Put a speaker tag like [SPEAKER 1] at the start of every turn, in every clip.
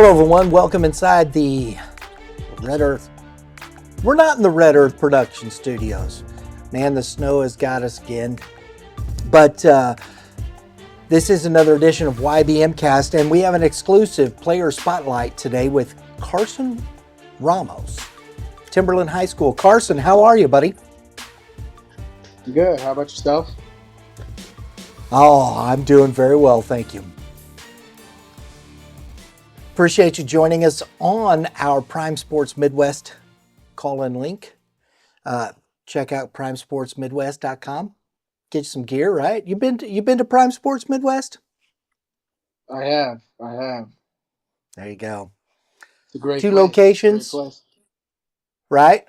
[SPEAKER 1] Hello, everyone. Welcome inside the Red Earth. We're not in the Red Earth production studios. Man, the snow has got us again. But this is another edition of YBMcast, and we have an exclusive player spotlight today with Carson Ramos, Timberland High School. Carson, how are you, buddy?
[SPEAKER 2] Good. How about yourself?
[SPEAKER 1] Oh, I'm doing very well, thank you. Appreciate you joining us on our Prime Sports Midwest call-in link. Check out primesportsmidwest.com. Get you some gear, right? You've been to Prime Sports Midwest?
[SPEAKER 2] I have.
[SPEAKER 1] There you go.
[SPEAKER 2] It's a great
[SPEAKER 1] Two
[SPEAKER 2] place.
[SPEAKER 1] locations,
[SPEAKER 2] Great place.
[SPEAKER 1] right?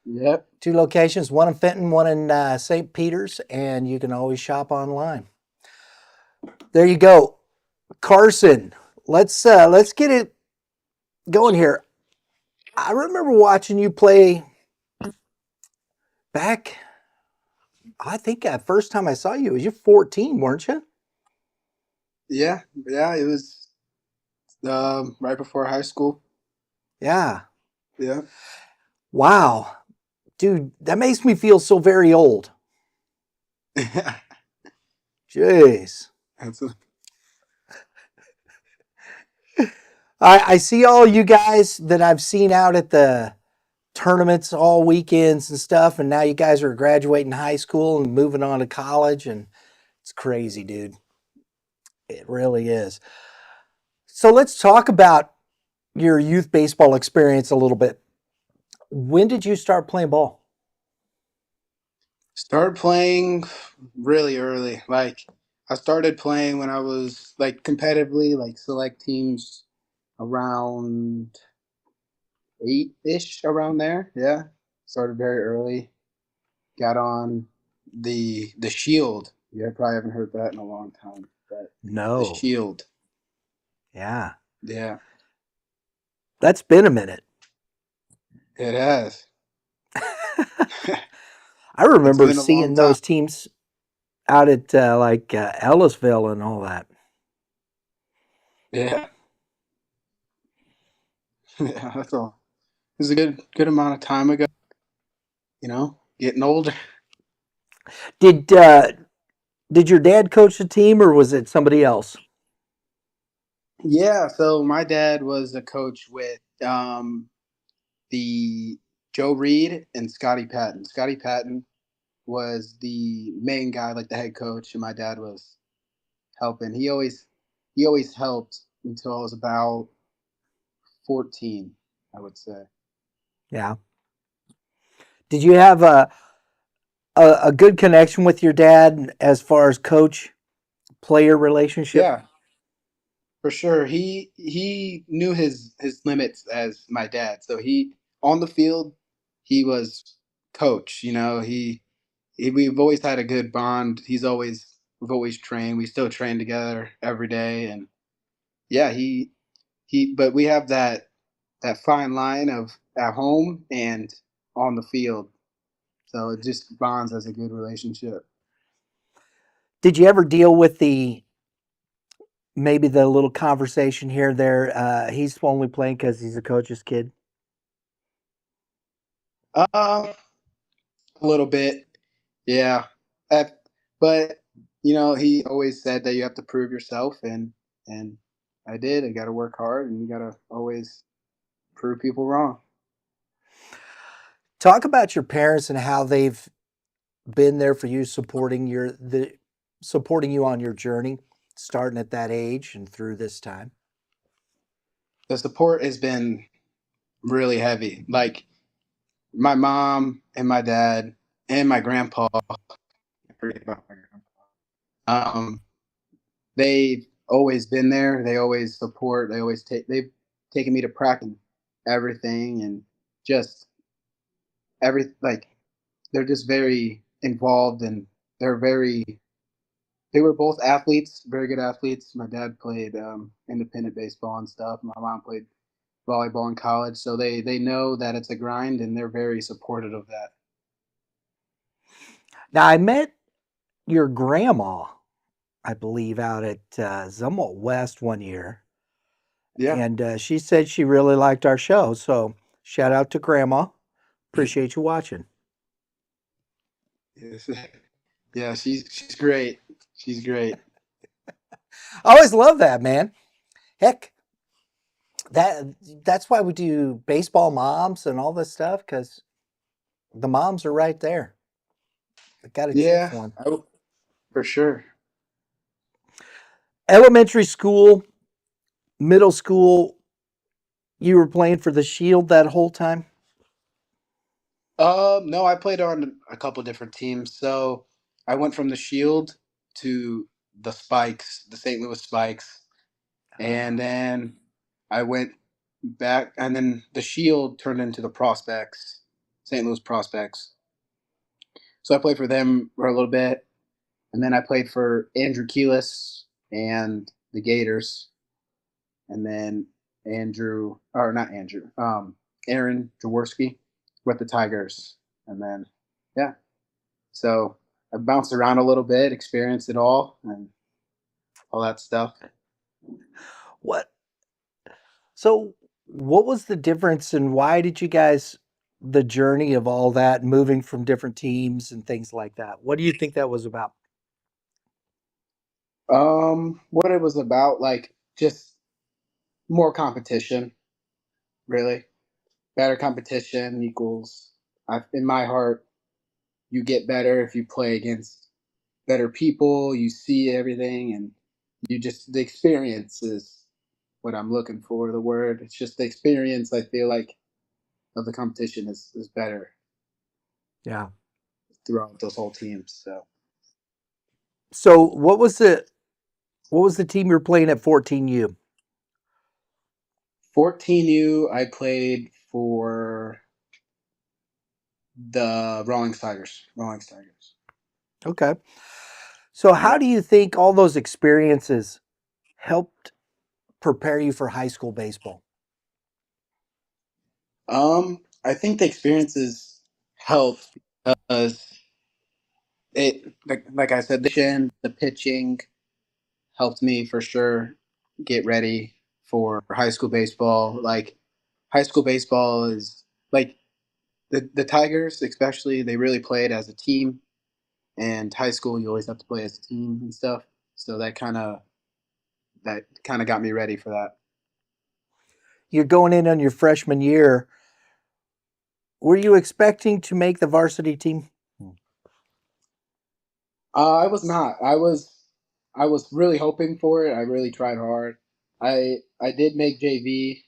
[SPEAKER 2] Yep.
[SPEAKER 1] Two locations, one in Fenton, one in St. Peters, and you can always shop online. There you go. Carson, let's get it going here. I remember watching you play back. I think the first time I saw you was you're 14, weren't you?
[SPEAKER 2] Yeah. It was right before high school.
[SPEAKER 1] Yeah.
[SPEAKER 2] Yeah.
[SPEAKER 1] Wow. Dude, that makes me feel so very old. Jeez. I see all you guys that I've seen out at the tournaments all weekends and stuff, and now you guys are graduating high school and moving on to college, and it's crazy, dude. It really is. So let's talk about your youth baseball experience a little bit. When did you start playing ball?
[SPEAKER 2] Started playing really early. Like I started playing when I was like competitively, like select teams around 8-ish around there. Yeah. Started very early. Got on the Shield. Yeah, probably haven't heard that in a long time. But the
[SPEAKER 1] No.
[SPEAKER 2] Shield.
[SPEAKER 1] Yeah.
[SPEAKER 2] Yeah.
[SPEAKER 1] That's been a minute.
[SPEAKER 2] It has.
[SPEAKER 1] I
[SPEAKER 2] It's
[SPEAKER 1] remember
[SPEAKER 2] been a long
[SPEAKER 1] seeing
[SPEAKER 2] time.
[SPEAKER 1] those teams out at Ellisville and all that.
[SPEAKER 2] Yeah. Yeah, that's all. It was a good amount of time ago, getting older.
[SPEAKER 1] Did did your dad coach the team or was it somebody else?
[SPEAKER 2] Yeah, so my dad was a coach with the Joe Reed and Scotty Patton. Scotty Patton was the main guy, like the head coach, and my dad was helping. He always helped until I was about 14, I would say.
[SPEAKER 1] Yeah. Did you have a good connection with your dad as far as coach player relationship?
[SPEAKER 2] Yeah, for sure. He knew his limits as my dad. So he on the field, he was coach. We've always had a good bond. We've always trained. We still train together every day, and yeah, he. But we have that fine line of at home and on the field. So it just bonds as a good relationship.
[SPEAKER 1] Did you ever deal with the maybe the little conversation here there? He's only playing because he's a coach's kid.
[SPEAKER 2] A little bit, yeah. Uh, but he always said that you have to prove yourself, and I did. I got to work hard, and you got to always prove people wrong.
[SPEAKER 1] Talk about your parents and how they've been there for you, supporting you on your journey, starting at that age and through this time.
[SPEAKER 2] The support has been really heavy. Like my mom and my dad and my grandpa. I forget about my grandpa. Um, they've always been there. They always support. They've taken me to practice everything and just like they're just very involved and they're very they were both athletes, very good athletes. My dad played independent baseball and stuff. My mom played volleyball in college, so they know that it's a grind and they're very supportive of that.
[SPEAKER 1] Now, I met your grandma, I believe, out at Zumwalt West one year.
[SPEAKER 2] Yeah.
[SPEAKER 1] and she said she really liked our show. So shout out to Grandma. Appreciate you watching.
[SPEAKER 2] Yes. Yeah, she's great. She's great.
[SPEAKER 1] I always love that, man. Heck, that that's why we do baseball moms and all this stuff because the moms are right there. I got to cheer
[SPEAKER 2] Yeah,
[SPEAKER 1] for them.
[SPEAKER 2] for sure.
[SPEAKER 1] Elementary school, middle school, you were playing for the Shield that whole time?
[SPEAKER 2] No, I played on a couple different teams. So I went from the Shield to the Spikes, the St. Louis Spikes, and then I went back, and then the Shield turned into the Prospects, St. Louis Prospects. So I played for them for a little bit, and then I played for Andrew Keelis and the Gators, and then not Andrew, Aaron Jaworski with the Tigers, and then yeah. So I bounced around a little bit, experienced it all, and all that stuff.
[SPEAKER 1] What? So, what was the difference and why did you guys the journey of all that moving from different teams and things like that? What do you think that was about?
[SPEAKER 2] What it was about, like just more competition, really. Better competition equals, in my heart, you get better if you play against better people. You see everything, and the experience is what I'm looking for. The word, it's just the experience. I feel like of the competition is better
[SPEAKER 1] Yeah.
[SPEAKER 2] throughout those whole teams. So
[SPEAKER 1] So, what was the team you were playing at 14U?
[SPEAKER 2] 14U, I played for the Rolling Tigers. Rolling Tigers.
[SPEAKER 1] Okay. So, how
[SPEAKER 2] Yeah.
[SPEAKER 1] do you think all those experiences helped prepare you for high school baseball?
[SPEAKER 2] I think the experiences help because like I said, the pitching helped me for sure get ready for high school baseball. Like high school baseball is like the Tigers, especially, they really played as a team. And high school, you always have to play as a team and stuff. So that kind of got me ready for that.
[SPEAKER 1] You're going in on your freshman year. Were you expecting to make the varsity team?
[SPEAKER 2] I was not. I was really hoping for it. I really tried hard. I did make JV.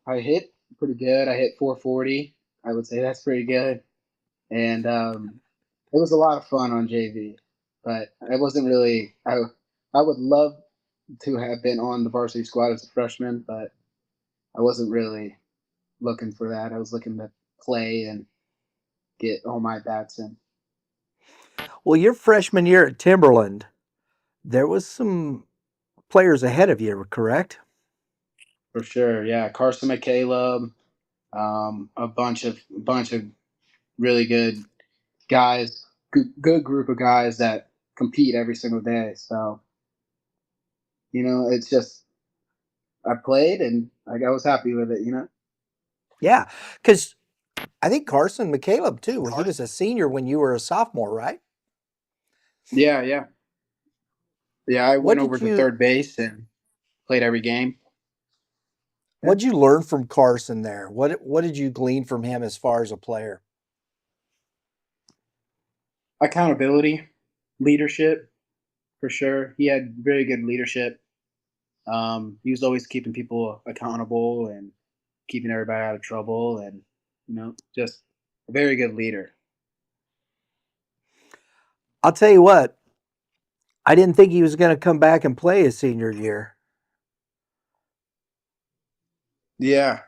[SPEAKER 2] I hit pretty good. I hit 440. I would say that's pretty good. And it was a lot of fun on JV. But I wasn't really. I would love to have been on the varsity squad as a freshman, but I wasn't really looking for that. I was looking to play and get all my bats in.
[SPEAKER 1] Well, your freshman year at Timberland, there was some players ahead of you, correct?
[SPEAKER 2] For sure, yeah. Carson McCaleb, a bunch of really good guys, good group of guys that compete every single day. So it's just I played and I was happy with it.
[SPEAKER 1] Yeah, because I think Carson McCaleb too. Well, he was a senior when you were a sophomore, right?
[SPEAKER 2] Yeah, yeah, yeah. I
[SPEAKER 1] What
[SPEAKER 2] went over
[SPEAKER 1] did
[SPEAKER 2] to
[SPEAKER 1] you
[SPEAKER 2] third base and played every game. Yeah.
[SPEAKER 1] what did you learn from Carson there? What did you glean from him as far as a player?
[SPEAKER 2] Accountability, leadership, for sure. He had very good leadership. He was always keeping people accountable and keeping everybody out of trouble, and just a very good leader.
[SPEAKER 1] I'll tell you what, I didn't think he was going to come back and play his senior year,
[SPEAKER 2] Yeah,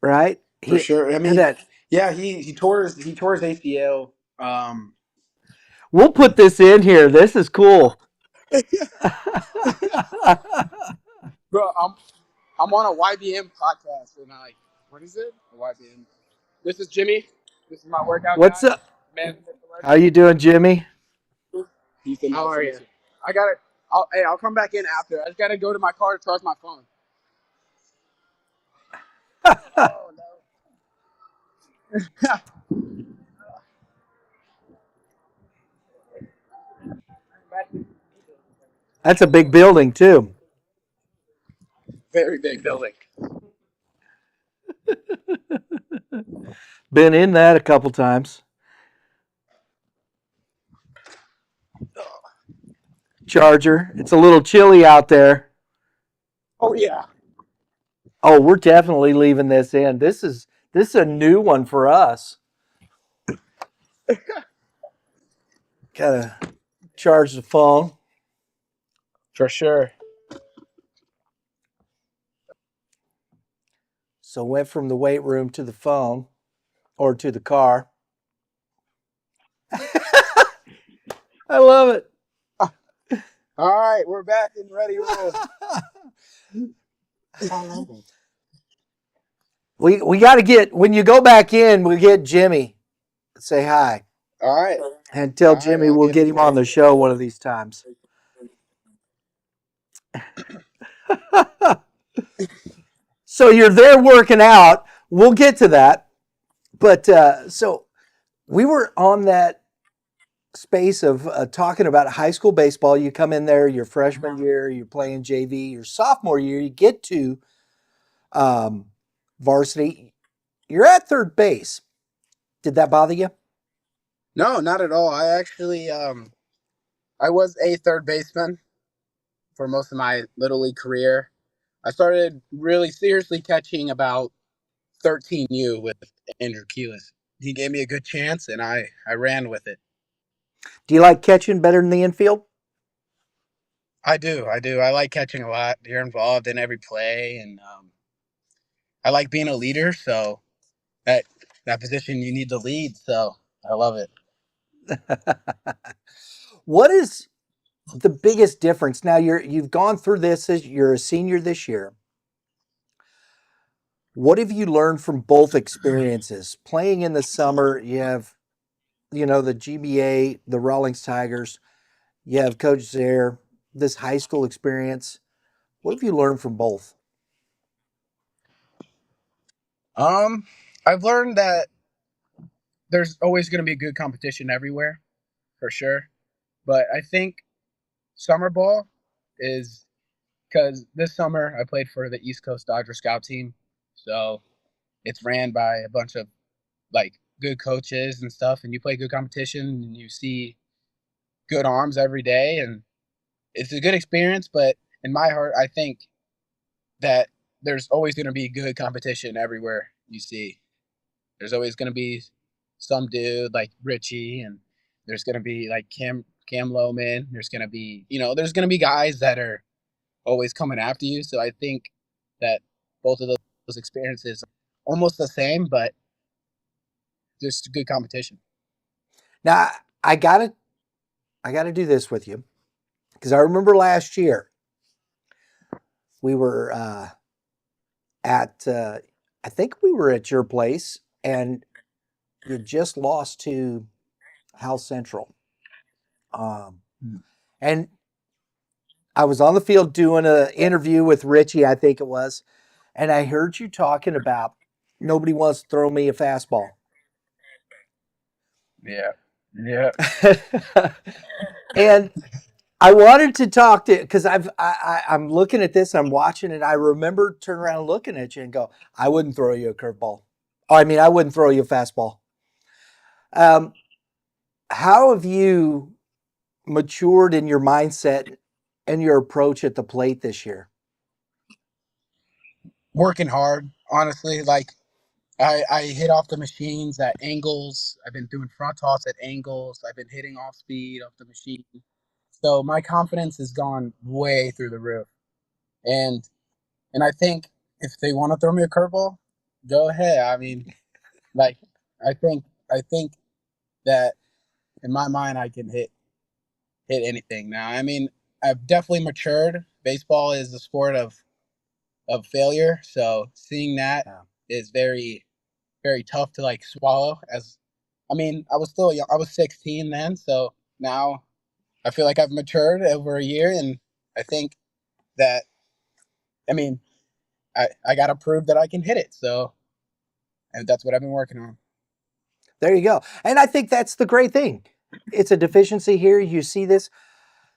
[SPEAKER 1] right?
[SPEAKER 2] for
[SPEAKER 1] He
[SPEAKER 2] sure. I
[SPEAKER 1] had
[SPEAKER 2] mean,
[SPEAKER 1] that.
[SPEAKER 2] yeah, he tore his ACL.
[SPEAKER 1] We'll put this in here. This is cool.
[SPEAKER 2] Bro, I'm on a YBM podcast, and what is it? A YBM. This is Jimmy. This is my workout
[SPEAKER 1] What's
[SPEAKER 2] guy.
[SPEAKER 1] up?
[SPEAKER 2] Man,
[SPEAKER 1] How you doing, Jimmy?
[SPEAKER 2] How are you? I got it. I'll come back in after. I just gotta go to my car to charge my phone. Oh no.
[SPEAKER 1] That's a big building too.
[SPEAKER 2] Very big building.
[SPEAKER 1] Been in that a couple times. Charger. It's a little chilly out there.
[SPEAKER 2] Oh yeah.
[SPEAKER 1] Oh, we're definitely leaving this in. This is a new one for us. Gotta charge the phone.
[SPEAKER 2] For sure.
[SPEAKER 1] So went from the weight room to the phone or to the car. I love it.
[SPEAKER 2] All right, we're back and ready to roll.
[SPEAKER 1] We got to get, when you go back in, we get Jimmy. Say hi.
[SPEAKER 2] All right.
[SPEAKER 1] And tell
[SPEAKER 2] All right,
[SPEAKER 1] Jimmy
[SPEAKER 2] I'll
[SPEAKER 1] we'll
[SPEAKER 2] give
[SPEAKER 1] get
[SPEAKER 2] him
[SPEAKER 1] him
[SPEAKER 2] a
[SPEAKER 1] on the show one of these times. So you're there working out. We'll get to that. But so we were on that space of talking about high school baseball. You come in there your freshman year, you're playing JV. Your sophomore year, you get to um, varsity. You're at third base. Did that bother you?
[SPEAKER 2] No, not at all. I actually I was a third baseman for most of my little league career. I started really seriously catching about 13U with Andrew Keelis. He gave me a good chance, and I ran with it.
[SPEAKER 1] Do you like catching better than the infield?
[SPEAKER 2] I do. I do. I like catching a lot. You're involved in every play, and I like being a leader. So at that position, you need to lead. So I love it.
[SPEAKER 1] What is the biggest difference? Now you've gone through this as you're a senior this year. What have you learned from both experiences? Playing in the summer, you have, the GBA, the Rawlings Tigers, you have coaches there, this high school experience. What have you learned from both?
[SPEAKER 2] Um, I've learned that there's always going to be good competition everywhere, for sure. But I think summer ball is because this summer I played for the East Coast Dodger Scout team. So it's ran by a bunch of like good coaches and stuff, and you play good competition and you see good arms every day, and it's a good experience. But in my heart, I think that there's always going to be good competition everywhere you see. There's always going to be some dude like Richie, and there's going to be like Cam Lohman. There's going to be there's going to be guys that are always coming after you. So I think that both of those experiences are almost the same, but just good competition.
[SPEAKER 1] Now I gotta do this with you because I remember last year we were at I think we were at your place and you just lost to Hal Central. Um, and I was on the field doing an interview with Richie, I think it was, and I heard you talking about nobody wants to throw me a fastball.
[SPEAKER 2] Yeah. Yeah.
[SPEAKER 1] And I wanted to talk to because I'm looking at this, I'm watching it. I remember turning around and looking at you and go, I wouldn't throw you a curveball. Oh, I mean, I wouldn't throw you a fastball. Um, how have you matured in your mindset and your approach at the plate this year?
[SPEAKER 2] Working hard, honestly. Like I hit off the machines at angles. I've been doing front toss at angles. I've been hitting off speed off the machine. So my confidence has gone way through the roof. And and I think if they want to throw me a curveball, go ahead. I mean, like I think that in my mind I can hit anything now. I mean, I've definitely matured. Baseball is a sport of failure, so seeing that
[SPEAKER 1] Yeah.
[SPEAKER 2] is very very tough to like swallow. As I mean, I was still young. I was 16 then, so now I feel like I've matured over a year, and I think that, I mean, I got to prove that I can hit it. So, and that's what I've been working on.
[SPEAKER 1] There you go. And I think that's the great thing. It's a deficiency here. You see this.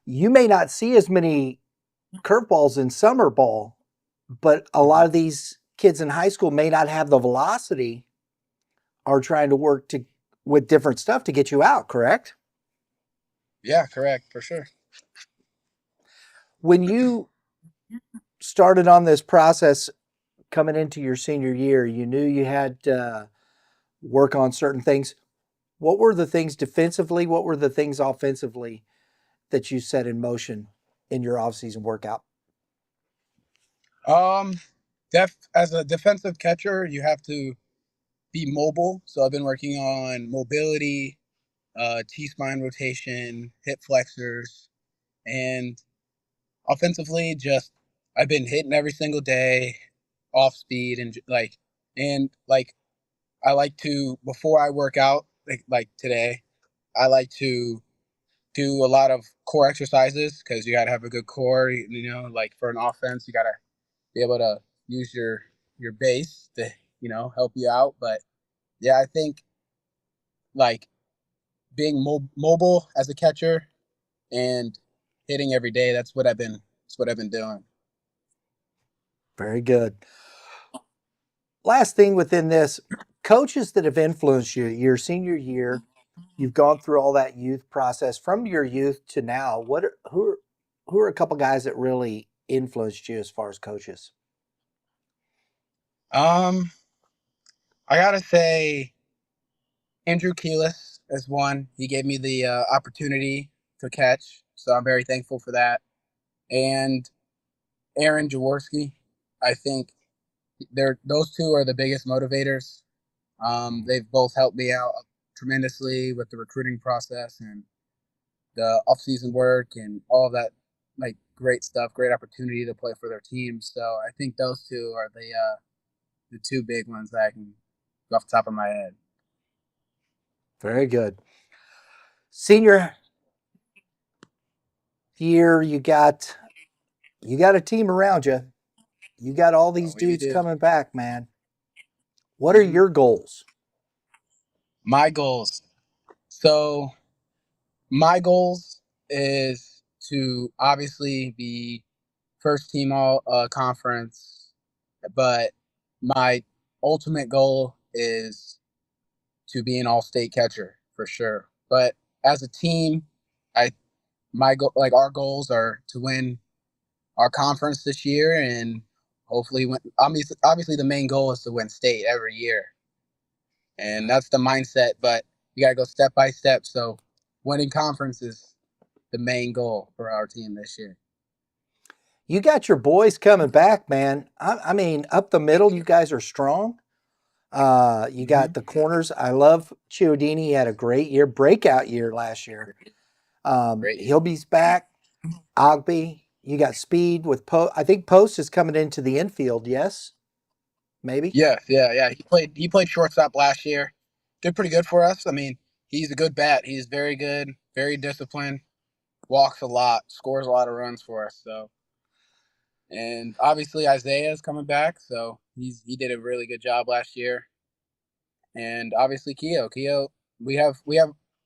[SPEAKER 1] You may not see as many curveballs in summer ball, but a lot of these kids in high school may not have the velocity, are trying to work to with different stuff to get you out, correct?
[SPEAKER 2] Yeah, correct, for sure.
[SPEAKER 1] When you started on this process coming into your senior year, you knew you had to work on certain things. What were the things defensively? What were the things offensively that you set in motion in your offseason workout?
[SPEAKER 2] Um, as a defensive catcher, you have to be mobile. So I've been working on mobility, T-spine rotation, hip flexors, and offensively, just I've been hitting every single day, off speed, and I like to, before I work out, like today, I like to do a lot of core exercises because you got to have a good core. Like for an offense, you got to be able to use your base to help you out. But yeah, I think like being mobile as a catcher and hitting every day. That's what I've been doing.
[SPEAKER 1] Very good. Last thing within this, coaches that have influenced you your senior year, you've gone through all that youth process from your youth to now. Who are a couple guys that really influenced you as far as coaches?
[SPEAKER 2] Um, I gotta say Andrew Keelis is one. He gave me the opportunity to catch, so I'm very thankful for that. And Aaron Jaworski, I think those two are the biggest motivators. They've both helped me out tremendously with the recruiting process and the off-season work and all of that, like great stuff, great opportunity to play for their teams. So I think those two are the two big ones that I can go off the top of my head.
[SPEAKER 1] Very good. Senior year, you got a team around you. You got all these
[SPEAKER 2] Oh, you
[SPEAKER 1] dudes
[SPEAKER 2] do.
[SPEAKER 1] coming back, man. What are
[SPEAKER 2] Hmm.
[SPEAKER 1] your goals?
[SPEAKER 2] My goals. So my goals is to obviously be first team all conference, but my ultimate goal is to be an all state catcher for sure. But as a team, I my goal, like our goals are to win our conference this year and hopefully win. Obviously, the main goal is to win state every year, and that's the mindset. But you got to go step by step. So winning conference is the main goal for our team this year.
[SPEAKER 1] You got your boys coming back, man. I mean, up the middle, you guys are strong. You
[SPEAKER 2] Hmm.
[SPEAKER 1] got the corners. I love Chiodini. He had a great year, breakout year last year.
[SPEAKER 2] Great year.
[SPEAKER 1] He'll be back. Ogby. You got speed with Post. I think Post is coming into the infield. Yes, maybe.
[SPEAKER 2] Yeah, yeah, yeah. He played shortstop last year. Did pretty good for us. I mean, he's a good bat. He's very good, very disciplined, walks a lot, scores a lot of runs for us. So, and obviously Isaiah is coming back, so he did a really good job last year. And obviously Keo, we have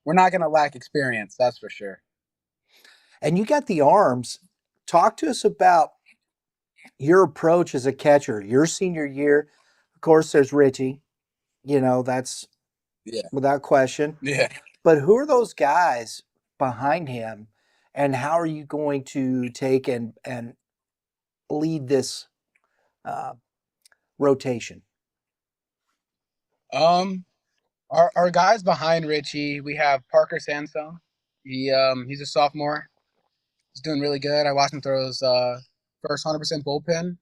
[SPEAKER 2] we're not going to lack experience, that's for sure.
[SPEAKER 1] And you got the arms. Talk to us about your approach as a catcher. Your senior year, of course, there's Richie. That's
[SPEAKER 2] Yeah,
[SPEAKER 1] without question.
[SPEAKER 2] yeah.
[SPEAKER 1] But who are those guys behind him, and how are you going to take and lead this uh, rotation?
[SPEAKER 2] Um, our guys behind Richie, we have Parker Sansone. He's a sophomore. He's doing really good. I watched him throw his first 100% bullpen,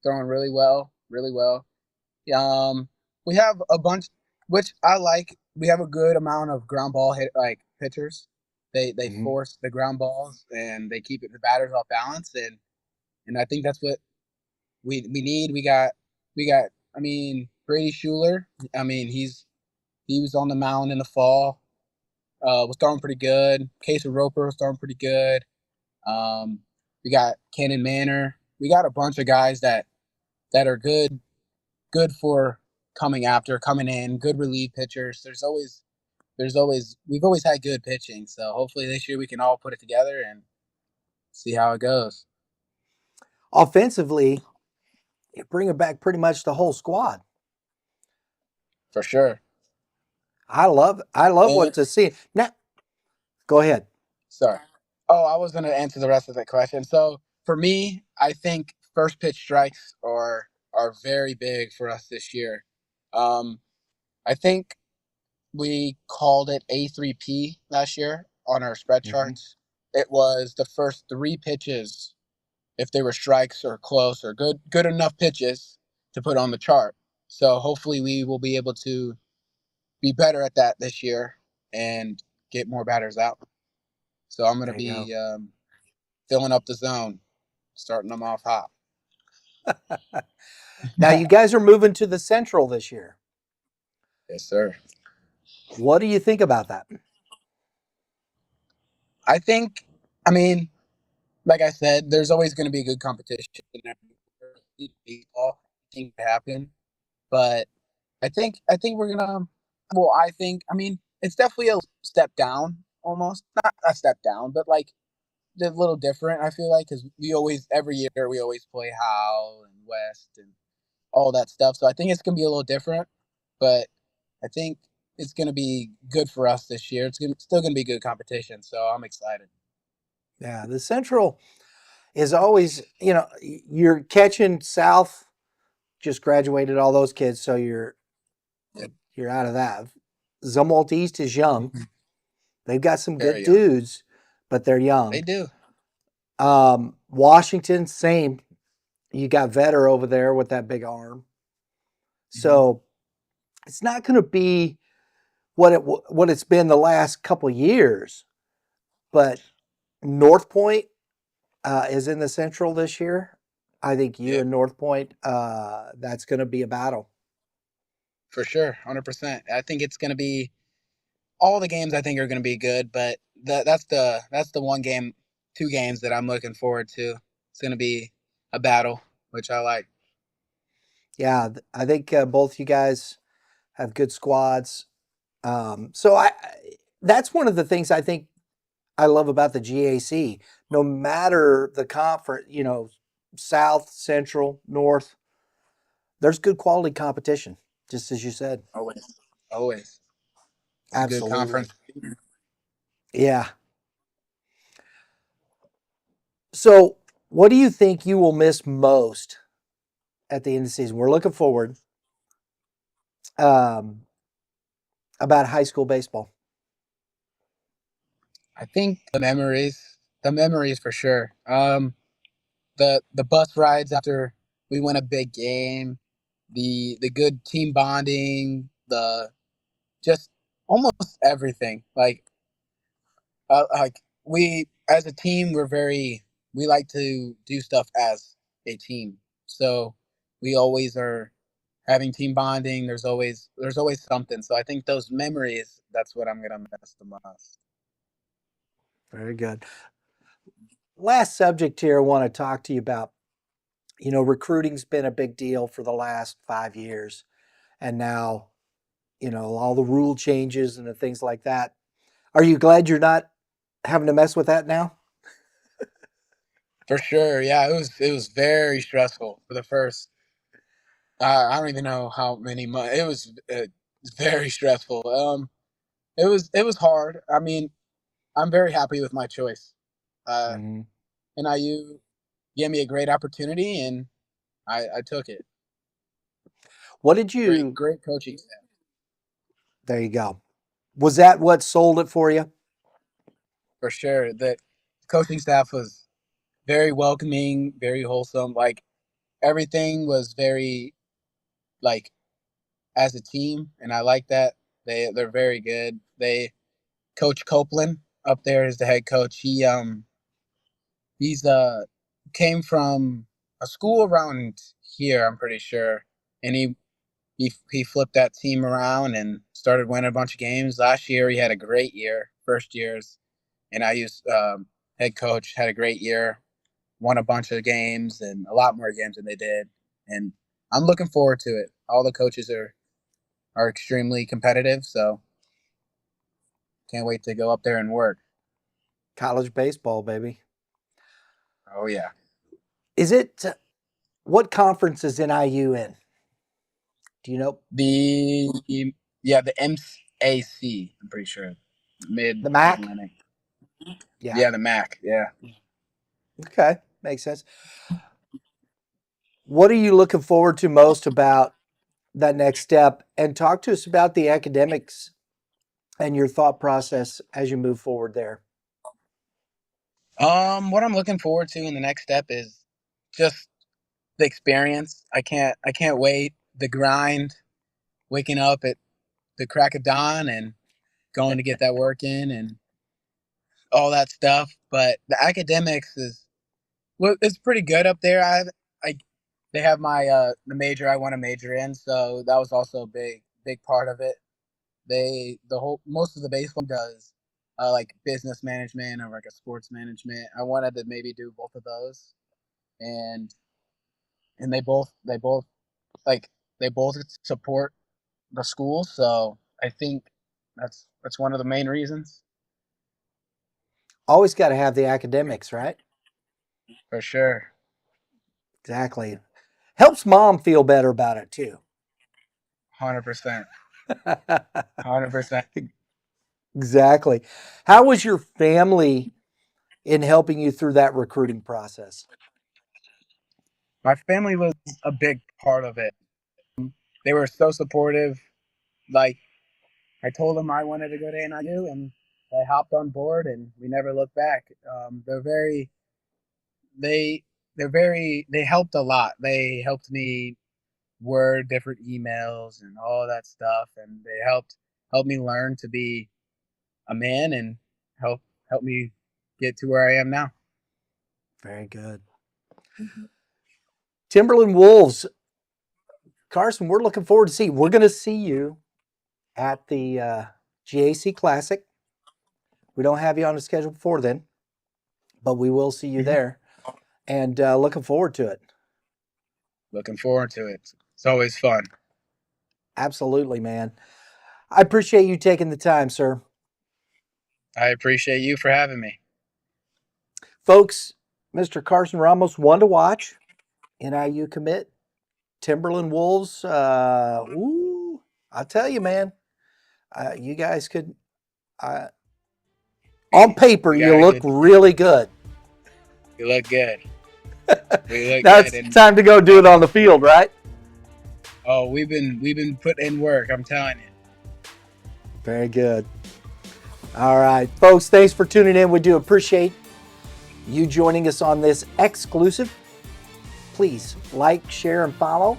[SPEAKER 2] throwing really well, really well. Um, we have a bunch, which I like. We have a good amount of ground ball hit like pitchers. They
[SPEAKER 1] Mm-hmm.
[SPEAKER 2] force the ground balls and they keep the batters off balance, and I think that's what we need. We got. I mean, Brady Schuler. I mean, he was on the mound in the fall. was throwing pretty good. Case of Roper was throwing pretty good. Um, we got Cannon Manor. We got a bunch of guys that are good for coming in, good relief pitchers. We've always had good pitching. So hopefully this year we can all put it together and see how it goes.
[SPEAKER 1] Offensively, you're bringing back pretty much the whole squad.
[SPEAKER 2] For sure.
[SPEAKER 1] I love what
[SPEAKER 2] And
[SPEAKER 1] to see. Now, go ahead.
[SPEAKER 2] sorry. Oh, I was going to answer the rest of that question. So for me, I think first pitch strikes are very big for us this year. Um, I think we called it A3P last year on our spread
[SPEAKER 1] Mm-hmm.
[SPEAKER 2] charts. It was the first three pitches, if they were strikes or close or good enough pitches to put on the chart. So hopefully we will be able to be better at that this year and get more batters out. So I'm going to
[SPEAKER 1] There you go.
[SPEAKER 2] be filling up the zone, starting them off hot.
[SPEAKER 1] Now you guys are moving to the Central this year.
[SPEAKER 2] Yes, sir.
[SPEAKER 1] What do you think about that?
[SPEAKER 2] I think, I mean, like I said, there's always going to be good competition in baseball. I think it happen, but I think we're gonna. Well, I mean, it's definitely a step down, almost not a step down, but like a little different. I feel like because we always every year we always play Howell and West and all that stuff. So I think it's gonna be a little different, but I think it's gonna be good for us this year. Still gonna be good competition, so I'm excited.
[SPEAKER 1] Yeah, the Central is always, you're catching South, just graduated all those kids, so
[SPEAKER 2] Yep.
[SPEAKER 1] you're out of that. Zumwalt East is young. They've got some good
[SPEAKER 2] Very young.
[SPEAKER 1] dudes, but they're
[SPEAKER 2] They
[SPEAKER 1] young.
[SPEAKER 2] do.
[SPEAKER 1] Washington, same. You got Vetter over there with that big arm. So it's not going to be what it's been the last couple of years, but North Point is in the Central this year. I think you
[SPEAKER 2] Yep.
[SPEAKER 1] and North Point, that's going to be a battle.
[SPEAKER 2] For sure, 100%. I think it's gonna be all the games. I think are gonna be good, but that's the one game, two games that I'm looking forward to. It's gonna be a battle, which I like.
[SPEAKER 1] Yeah, I think both you guys have good squads. So that's one of the things I think I love about the GAC. No matter the conference, South, Central, North, there's good quality competition, just as you said.
[SPEAKER 2] Always, always. It's a good
[SPEAKER 1] Absolutely.
[SPEAKER 2] conference.
[SPEAKER 1] Yeah. So, what do you think you will miss most at the end of the season? We're looking forward um, about high school baseball.
[SPEAKER 2] I think the memories for sure. The bus rides after we win a big game, the good team bonding, the just almost everything. Like we as a team, we like to do stuff as a team. So we always are having team bonding. There's always something. So I think those memories, that's what I'm gonna miss the most.
[SPEAKER 1] Very good. Last subject here I want to talk to you about. Recruiting's been a big deal for the last 5 years. And now, all the rule changes and the things like that. Are you glad you're not having to mess with that now?
[SPEAKER 2] For sure, yeah. It was very stressful for the first. I don't even know how many months. It was very stressful. It was hard. I mean, I'm very happy with my choice. Uh,
[SPEAKER 1] Mm-hmm.
[SPEAKER 2] NIU gave me a great opportunity, and I took it.
[SPEAKER 1] What did
[SPEAKER 2] Great,
[SPEAKER 1] you?
[SPEAKER 2] great coaching staff.
[SPEAKER 1] There you go. Was that what sold it for you?
[SPEAKER 2] For sure. The coaching staff was very welcoming, very wholesome. Like everything was very like as a team, and I like that. They're very good. Coach Copeland up there is the head coach. He's came from a school around here, I'm pretty sure, and he flipped that team around and started winning a bunch of games. Last year he had a great year. first years, and IU's head coach had a great year, won a bunch of games and a lot more games than they did, and I'm looking forward to it. All the coaches are extremely competitive, so can't wait to go up there and work.
[SPEAKER 1] College baseball, baby.
[SPEAKER 2] Oh yeah.
[SPEAKER 1] Is it what conference is NIU in? Do you know?
[SPEAKER 2] The MAC. I'm pretty sure Mid
[SPEAKER 1] The MAC?
[SPEAKER 2] Atlantic.
[SPEAKER 1] Yeah.
[SPEAKER 2] Yeah, the MAC. Yeah.
[SPEAKER 1] Okay. Makes sense. What are you looking forward to most about that next step? And talk to us about the academics and your thought process as you move forward there.
[SPEAKER 2] What I'm looking forward to in the next step is just the experience. I can't wait. The grind, waking up at the crack of dawn and going to get that work in and all that stuff. But the academics is well, it's pretty good up there. I they have my the major I want to major in, so that was also a big part of it. The whole most of the baseball does like business management or like a sports management. I wanted to maybe do both of those, and they both like they both support the school. So I think that's one of the main reasons
[SPEAKER 1] Always got to have the academics, right?
[SPEAKER 2] for sure.
[SPEAKER 1] Exactly. Helps mom feel better about it too.
[SPEAKER 2] 100%. 100%.
[SPEAKER 1] Exactly. How was your family in helping you through that recruiting process?
[SPEAKER 2] My family was a big part of it. They were so supportive. Like I told them I wanted to go to NIU, and they hopped on board, and we never looked back. They they helped a lot. They helped me word different emails and all that stuff, and they helped me learn to be a man and help me get to where I am now.
[SPEAKER 1] Very good. Timberland Wolves. Carson, we're looking forward to see. We're going to see you at the GAC Classic. We don't have you on the schedule before then, but we will see you there. And looking forward to it.
[SPEAKER 2] Looking forward to it. It's always fun.
[SPEAKER 1] Absolutely, man. I appreciate you taking the time, sir.
[SPEAKER 2] I appreciate you for having me.
[SPEAKER 1] Folks, Mr. Carson Ramos, one to watch. NIU commit. Timberland Wolves. I'll tell you, man. You guys could. On paper,
[SPEAKER 2] We
[SPEAKER 1] you
[SPEAKER 2] got a
[SPEAKER 1] look
[SPEAKER 2] good.
[SPEAKER 1] really good.
[SPEAKER 2] We look good. We look
[SPEAKER 1] Now
[SPEAKER 2] good.
[SPEAKER 1] it's time to go do it on the field, right?
[SPEAKER 2] Oh, we've been putting in work. I'm telling you.
[SPEAKER 1] Very good. All right, folks, thanks for tuning in. We do appreciate you joining us on this exclusive. Please like, share, and follow.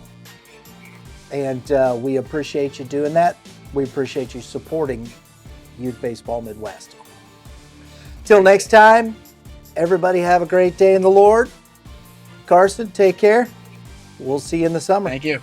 [SPEAKER 1] And we appreciate you doing that. We appreciate you supporting Youth Baseball Midwest. Till next time, everybody have a great day in the Lord. Carson, take care. We'll see you in the summer.
[SPEAKER 2] Thank you.